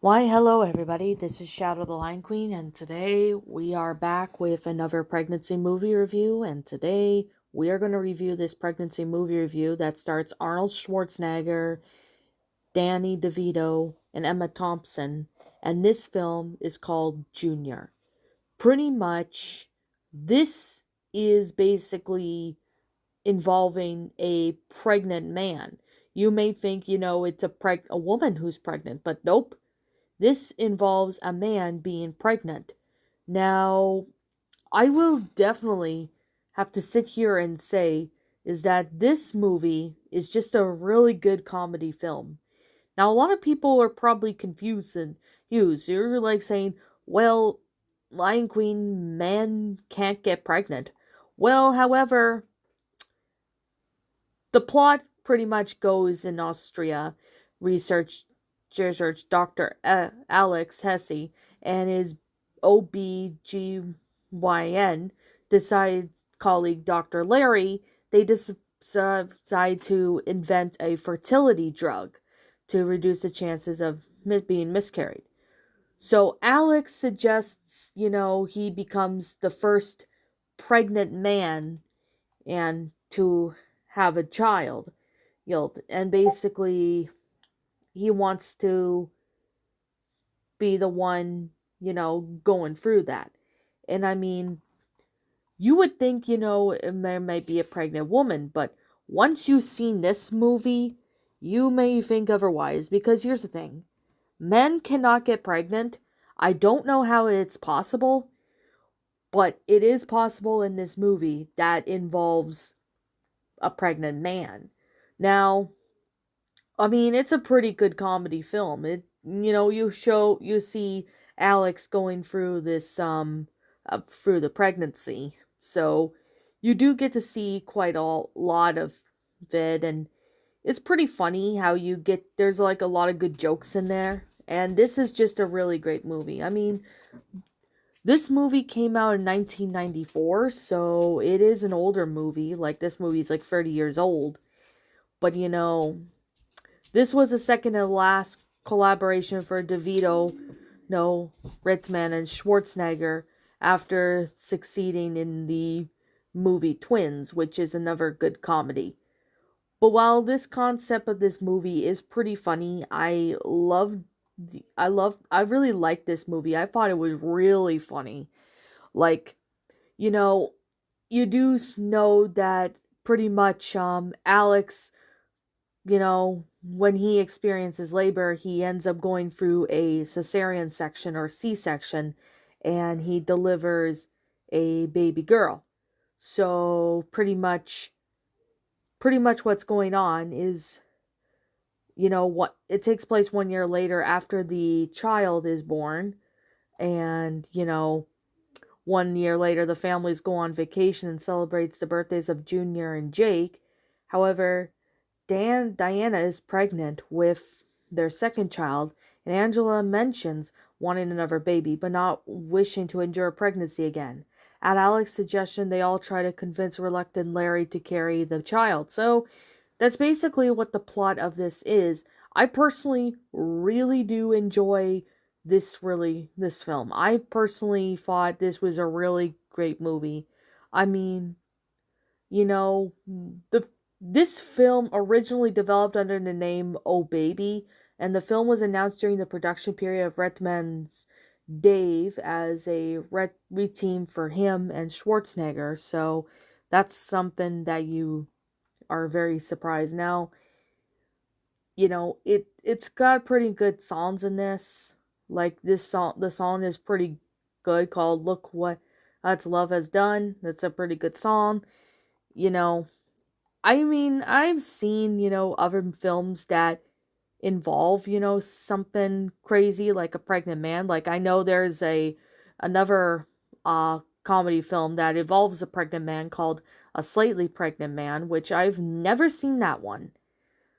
Why, hello everybody, this is Shadow the Line Queen, and today we are back with another pregnancy movie review, and today we are going to review this pregnancy movie review that starts Arnold Schwarzenegger, Danny DeVito, and Emma Thompson, and this film is called Junior. Pretty much, this is basically involving a pregnant man. You may think, it's a woman who's pregnant, but nope. This involves a man being pregnant. Now, I will definitely have to sit here and say is that this movie is just a really good comedy film. Now, a lot of people are probably confused. You're like saying, well, Lion Queen, men can't get pregnant. Well, however, the plot pretty much goes in Austria. Research Dr. Alex Hesse and his OBGYN decide colleague Dr. Larry, they decide to invent a fertility drug to reduce the chances of being miscarried. So Alex suggests, he becomes the first pregnant man and to have a child. And basically he wants to be the one, going through that. And I mean, you would think, there might be a pregnant woman, but once you've seen this movie, you may think otherwise. Because here's the thing, men cannot get pregnant. I don't know how it's possible, but it is possible in this movie that involves a pregnant man. Now, I mean, it's a pretty good comedy film. You see Alex going through this through the pregnancy. So you do get to see quite a lot of it, and it's pretty funny how there's like a lot of good jokes in there. And this is just a really great movie. I mean, this movie came out in 1994, so it is an older movie. Like, this movie's like 30 years old. But this was the second and last collaboration for DeVito, Ritzman, and Schwarzenegger after succeeding in the movie Twins, which is another good comedy. But while this concept of this movie is pretty funny, I really liked this movie. I thought it was really funny. Like, you know, you do know that pretty much Alex, when he experiences labor, he ends up going through a cesarean section or C-section, and he delivers a baby girl. So pretty much what's going on is, what it takes place 1 year later after the child is born, and 1 year later the families go on vacation and celebrates the birthdays of Junior and Jake. However, Diana is pregnant with their second child, and Angela mentions wanting another baby, but not wishing to endure pregnancy again. At Alex's suggestion, they all try to convince reluctant Larry to carry the child. So that's basically what the plot of this is. I personally really do enjoy this film. I personally thought this was a really great movie. I mean, the this film originally developed under the name Oh Baby, and the film was announced during the production period of Redman's Dave as a routine for him and Schwarzenegger. So that's something that you are very surprised. Now, it's got pretty good songs in this. Like, the song is pretty good, called Look What That's Love Has Done. That's a pretty good song. You know, I mean, I've seen, other films that involve, something crazy like a pregnant man. Like, I know there's another comedy film that involves a pregnant man called A Slightly Pregnant Man, which I've never seen that one.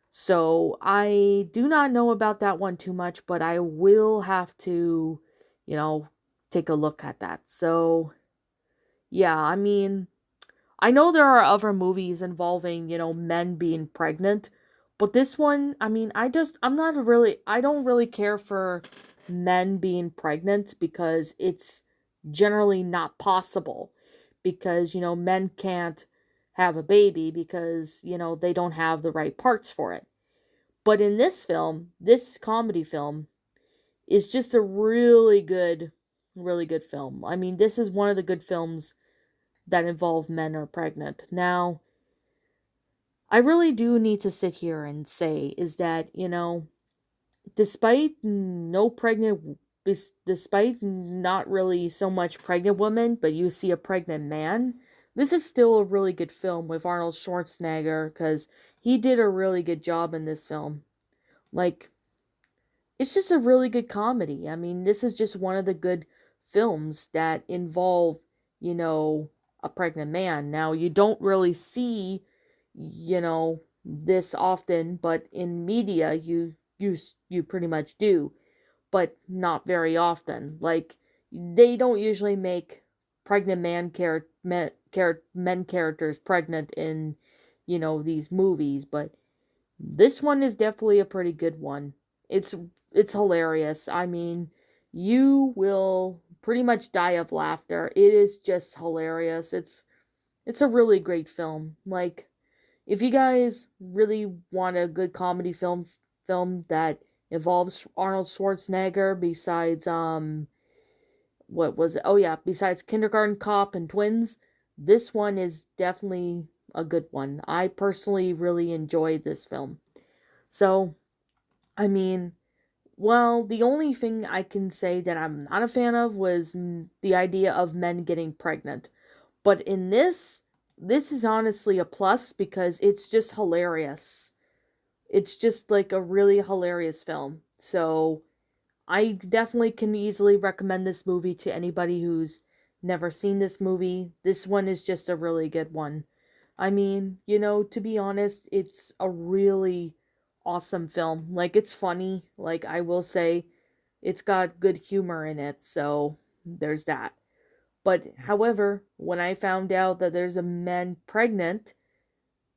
So I do not know about that one too much, but I will have to, you know, take a look at that. So yeah, I mean, I know there are other movies involving, men being pregnant, but this one, I mean, I don't really care for men being pregnant because it's generally not possible because, men can't have a baby because, they don't have the right parts for it. But in this film, this comedy film is just a really good film. I mean, this is one of the good films that involve men are pregnant. Now, I really do need to sit here and say is that, despite no pregnant despite not really so much pregnant women, but you see a pregnant man, this is still a really good film with Arnold Schwarzenegger cuz he did a really good job in this film. Like, it's just a really good comedy. I mean, this is just one of the good films that involve, you know, a pregnant man. Now, you don't really see, this often, but in media you pretty much do, but not very often. Like, they don't usually make pregnant men characters pregnant in, these movies, but this one is definitely a pretty good one. It's it's hilarious. I mean, you will pretty much die of laughter. It is just hilarious. It's a really great film. Like, if you guys really want a good comedy film that involves Arnold Schwarzenegger besides what was it? Oh yeah, besides Kindergarten Cop and Twins, this one is definitely a good one. I personally really enjoyed this film. So, I mean, well, the only thing I can say that I'm not a fan of was the idea of men getting pregnant. But in this is honestly a plus because it's just hilarious. It's just like a really hilarious film. So, I definitely can easily recommend this movie to anybody who's never seen this movie. This one is just a really good one. I mean, to be honest, it's a really awesome film. Like, it's funny. Like, I will say, it's got good humor in it, so there's that. But, however, when I found out that there's a man pregnant,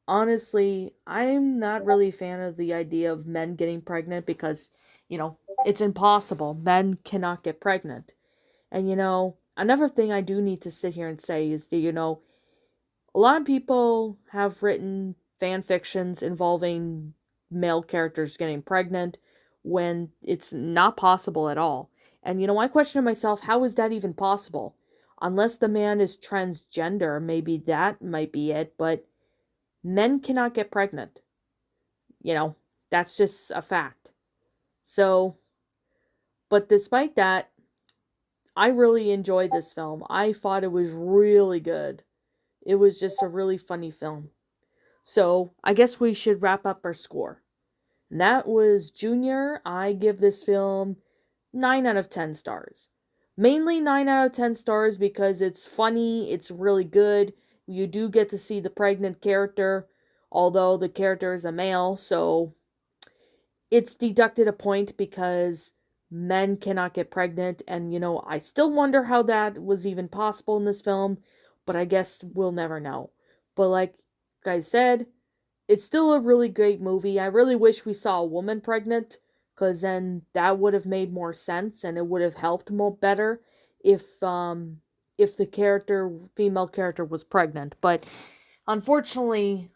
honestly, I'm not really a fan of the idea of men getting pregnant because, it's impossible. Men cannot get pregnant. And, another thing I do need to sit here and say is that, a lot of people have written fan fictions involving male characters getting pregnant when it's not possible at all. And I question myself, how is that even possible? Unless the man is transgender, maybe that might be it, but men cannot get pregnant. You know, that's just a fact. So, but despite that, I really enjoyed this film. I thought it was really good. It was just a really funny film. So, I guess we should wrap up our score. And that was Junior. I give this film 9 out of 10 stars. Mainly 9 out of 10 stars because it's funny, it's really good. You do get to see the pregnant character, although the character is a male, so it's deducted a point because men cannot get pregnant. And, I still wonder how that was even possible in this film, but I guess we'll never know. But, like I said, it's still a really great movie. I really wish we saw a woman pregnant, because then that would have made more sense and it would have helped more better if the female character was pregnant. But unfortunately,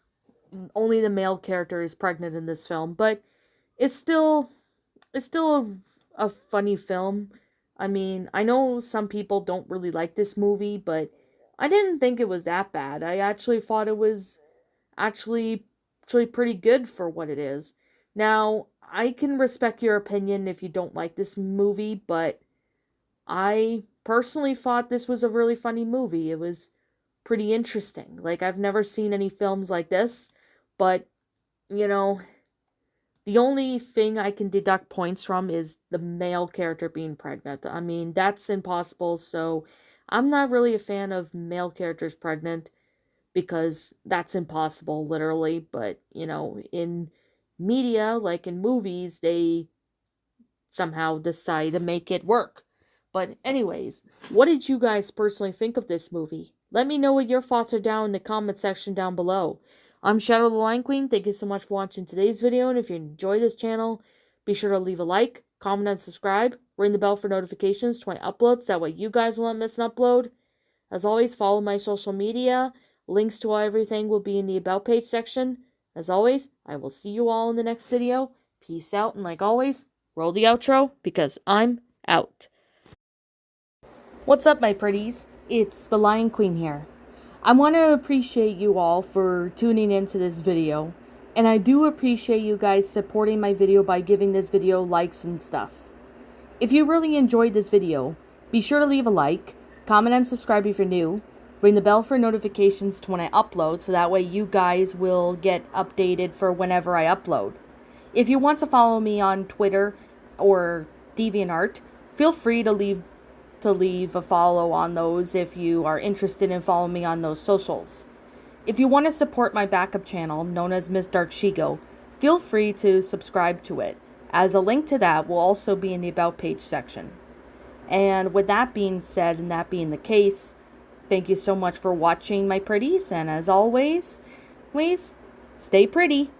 only the male character is pregnant in this film. But it's still it's still a funny film. I mean, I know some people don't really like this movie, but I didn't think it was that bad. I actually thought it was actually pretty good for what it is. Now, I can respect your opinion if you don't like this movie, but I personally thought this was a really funny movie. It was pretty interesting. Like, I've never seen any films like this, but you know, the only thing I can deduct points from is the male character being pregnant. I mean, that's impossible, so I'm not really a fan of male characters pregnant because that's impossible, literally. But, in media, like in movies, they somehow decide to make it work. But, anyways, what did you guys personally think of this movie? Let me know what your thoughts are down in the comment section down below. I'm Shadow the Lion Queen. Thank you so much for watching today's video. And if you enjoy this channel, be sure to leave a like, comment, and subscribe. Ring the bell for notifications when I upload, so that way you guys won't miss an upload. As always, follow my social media. Links to everything will be in the About page section. As always, I will see you all in the next video. Peace out, and like always, roll the outro, because I'm out. What's up, my pretties? It's the Lion Queen here. I want to appreciate you all for tuning into this video, and I do appreciate you guys supporting my video by giving this video likes and stuff. If you really enjoyed this video, be sure to leave a like, comment and subscribe if you're new, ring the bell for notifications to when I upload, so that way you guys will get updated for whenever I upload. If you want to follow me on Twitter or DeviantArt, feel free to leave a follow on those if you are interested in following me on those socials. If you want to support my backup channel, known as Miss Dark Shigo, feel free to subscribe to it, as a link to that will also be in the About page section. And with that being said, and that being the case, thank you so much for watching, my pretties, and as always, stay pretty.